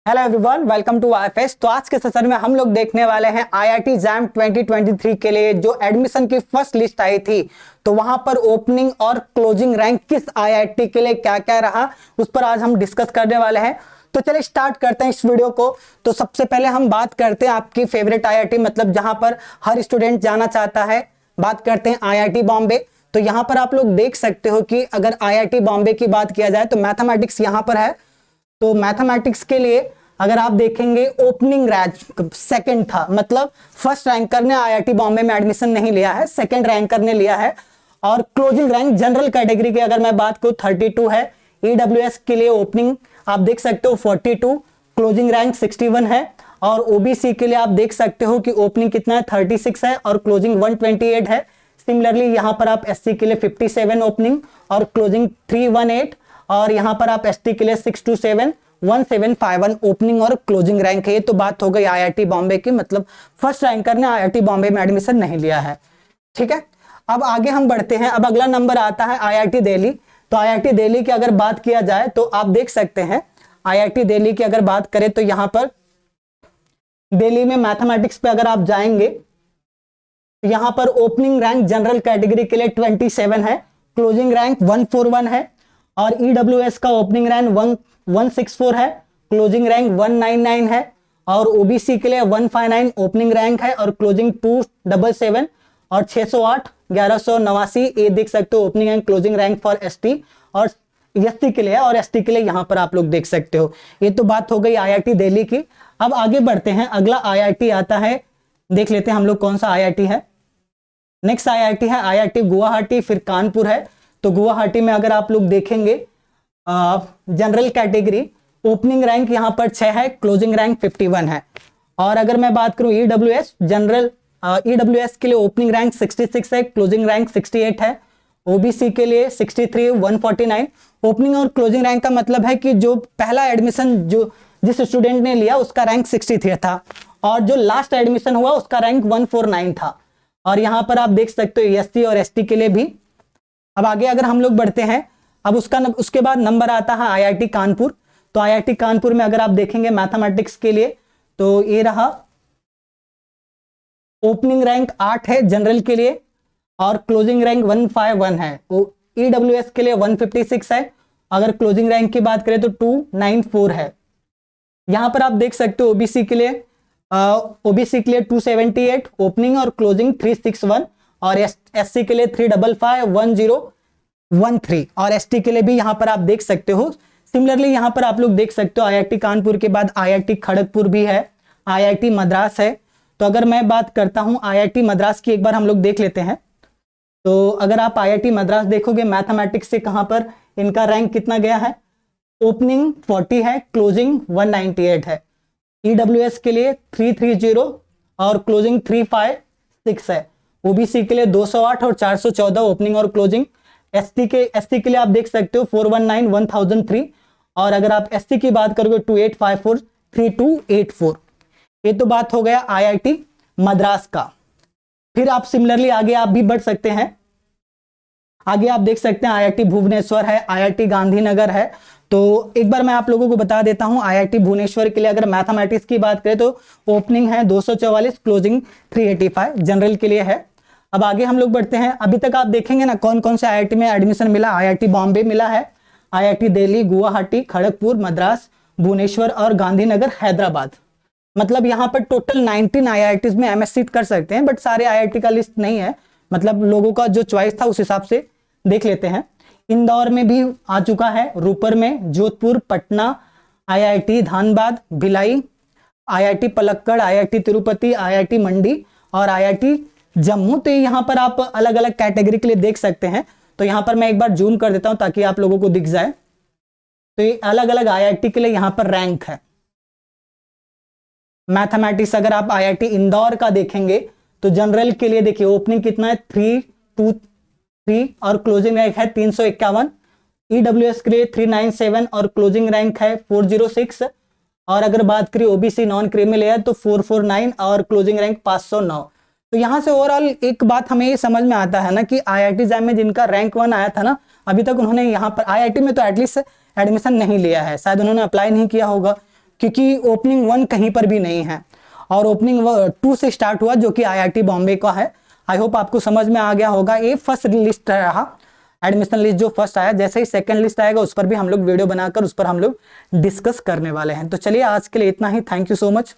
Hello everyone, welcome to IFS. तो आज के सेशन में हम लोग देखने वाले हैं आईआईटी एग्जाम 2023 के लिए जो एडमिशन की फर्स्ट लिस्ट आई थी, तो वहां पर ओपनिंग और क्लोजिंग रैंक किस आईआईटी के लिए क्या क्या रहा, उस पर आज हम डिस्कस करने वाले हैं। तो चलिए स्टार्ट करते हैं इस वीडियो को। तो सबसे पहले हम बात करते हैं आपकी फेवरेट आईआईटी, मतलब जहां पर हर स्टूडेंट जाना चाहता है। बात करते हैं आईआईटी बॉम्बे। तो यहाँ पर आप लोग देख सकते हो कि अगर आईआईटी बॉम्बे की बात किया जाए तो मैथमेटिक्स यहाँ पर है। तो मैथमेटिक्स के लिए अगर आप देखेंगे ओपनिंग रैंक सेकंड था, मतलब फर्स्ट रैंकर ने आईआईटी बॉम्बे में एडमिशन नहीं लिया है, सेकंड रैंकर ने लिया है। और क्लोजिंग रैंक जनरल कैटेगरी की अगर मैं बात करूं 32 है। ईडब्ल्यूएस के लिए ओपनिंग आप देख सकते हो 42, क्लोजिंग रैंक 61 है। और ओबीसी के लिए आप देख सकते हो कि ओपनिंग कितना है 36 है और क्लोजिंग 128 है। सिमिलरली यहाँ पर आप एससी के लिए 57 ओपनिंग और क्लोजिंग 318, और यहां पर आप एसटी के लिए 627 1751 ओपनिंग और क्लोजिंग रैंक है। तो बात हो गई आईआईटी बॉम्बे की, मतलब फर्स्ट रैंकर ने आईआईटी बॉम्बे में एडमिशन नहीं लिया है। ठीक है, अब आगे हम बढ़ते हैं। अब अगला नंबर आता है आईआईटी दिल्ली। तो आईआईटी दिल्ली की अगर बात किया जाए तो आप देख सकते हैं आईआईटी दिल्ली की अगर बात करें तो यहां पर दिल्ली में मैथमेटिक्स पे अगर आप जाएंगे यहां पर ओपनिंग रैंक जनरल कैटेगरी के लिए 27 है, क्लोजिंग रैंक 141 है। और ईडब्ल्यूएस का ओपनिंग रैंक 164 है, क्लोजिंग रैंक 199 है। और ओबीसी के लिए 159 ओपनिंग रैंक है और क्लोजिंग 277। और 608 1189 ये देख सकते हो opening and closing rank for ST और एसटी के लिए, और एसटी के लिए यहां पर आप लोग देख सकते हो। ये तो बात हो गई आईआईटी दिल्ली की। अब आगे बढ़ते हैं, अगला आईआईटी आता है, देख लेते हैं हम लोग कौन सा आईआईटी है। नेक्स्ट आईआईटी है आईआईटी गुवाहाटी, फिर कानपुर है। तो गुवाहाटी में अगर आप लोग देखेंगे जनरल कैटेगरी ओपनिंग रैंक यहां पर 6 है, क्लोजिंग रैंक 51 है। और अगर मैं बात करूं ईडब्ल्यूएस जनरल, ईडब्ल्यूएस के लिए ओपनिंग रैंक 66 है, क्लोजिंग रैंक 68 है। ओबीसी के लिए 63 149। ओपनिंग और क्लोजिंग रैंक का मतलब है कि जो पहला एडमिशन जो जिस स्टूडेंट ने लिया उसका रैंक 63 था और जो लास्ट एडमिशन हुआ उसका रैंक 149 था। और यहां पर आप देख सकते हो एससी और एसटी के लिए भी। अब आगे अगर हम लोग बढ़ते हैं, अब उसके बाद नंबर आता है आईआईटी कानपुर। तो आईआईटी कानपुर में अगर आप देखेंगे मैथमेटिक्स के लिए तो ये रहा, ओपनिंग रैंक 8 है जनरल के लिए और क्लोजिंग रैंक 151 है। ईडब्ल्यूएस के लिए 156 है, अगर क्लोजिंग रैंक की बात करें तो 294 है। यहां पर आप देख सकते हो ओबीसी के लिए 278 ओपनिंग और क्लोजिंग 361। और एससी के लिए 355 1013। और एसटी के लिए भी यहां पर आप देख सकते हो। सिमिलरली यहां पर आप लोग देख सकते हो आईआईटी कानपुर के बाद आईआईटी खड़गपुर भी है, आईआईटी मद्रास है। तो अगर मैं बात करता हूं आईआईटी मद्रास की, एक बार हम लोग देख लेते हैं। तो अगर आप आईआईटी मद्रास देखोगे मैथमेटिक्स से कहां पर इनका रैंक कितना गया है, ओपनिंग 40 है, क्लोजिंग 198 है। ईडब्ल्यूएस के लिए 330 और क्लोजिंग 356 है। ओबीसी के लिए 208 और 414 ओपनिंग और क्लोजिंग। एसटी के लिए आप देख सकते हो 419 1003। और अगर आप एसटी की बात करोगे 2854 3284। ये तो बात हो गया आईआईटी मद्रास का। फिर आप सिमिलरली आगे आप भी बढ़ सकते हैं। आगे आप देख सकते हैं आईआईटी भुवनेश्वर है, आईआईटी गांधीनगर है। तो एक बार मैं आप लोगों को बता देता हूं आईआईटी भुवनेश्वर के लिए अगर मैथमेटिक्स की बात करें तो ओपनिंग है 244, क्लोजिंग 385 जनरल के लिए है। अब आगे हम लोग बढ़ते हैं। अभी तक आप देखेंगे ना कौन कौन से आईआईटी में एडमिशन मिला। आईआईटी बॉम्बे मिला है, आईआईटी दिल्ली, गुवाहाटी, खड़गपुर, मद्रास, भुवनेश्वर और गांधीनगर हैदराबाद। मतलब यहाँ पर टोटल 19 आईआईटीज में एमएससी कर सकते हैं, बट सारे आईआईटी का लिस्ट नहीं है, मतलब लोगों का जो चॉइस था उस हिसाब से देख लेते हैं। इंदौर में भी आ चुका है, रूपर में, Jodhpur, Patna, IIT Dhanbad, Bhilai, IIT Palakkad, IIT Tirupati, IIT Mandi और आईआईटी जम्मू। तो यहाँ पर आप अलग अलग कैटेगरी के लिए देख सकते हैं। तो यहाँ पर मैं एक बार जूम कर देता हूं ताकि आप लोगों को दिख जाए। तो ये अलग अलग आईआईटी के लिए यहाँ पर रैंक है। मैथमेटिक्स अगर आप आईआईटी इंदौर का देखेंगे तो जनरल के लिए देखिए ओपनिंग कितना है 323 और क्लोजिंग रैंक है 351। ईडब्ल्यूएस के लिए 397 और क्लोजिंग रैंक है 406। और अगर बात करें ओबीसी नॉन क्रीमी लेयर तो 449 और क्लोजिंग रैंक 509। तो यहां से ओवरऑल एक बात हमें ये समझ में आता है ना कि आईआईटी एग्जाम में जिनका रैंक 1 आया था ना, अभी तक उन्होंने यहाँ पर आईआईटी में तो एटलीस्ट एडमिशन नहीं लिया है, शायद उन्होंने अप्लाई नहीं किया होगा। क्योंकि ओपनिंग 1 कहीं पर भी नहीं है और ओपनिंग 2 से स्टार्ट हुआ जो कि आईआईटी बॉम्बे का है। आई होप आपको समझ में आ गया होगा। ये फर्स्ट लिस्ट रहा, एडमिशन लिस्ट जो फर्स्ट आया, जैसे ही सेकंड लिस्ट आएगा उस पर भी हम लोग वीडियो बनाकर उस पर हम लोग डिस्कस करने वाले हैं। तो चलिए आज के लिए इतना ही। Thank you so much.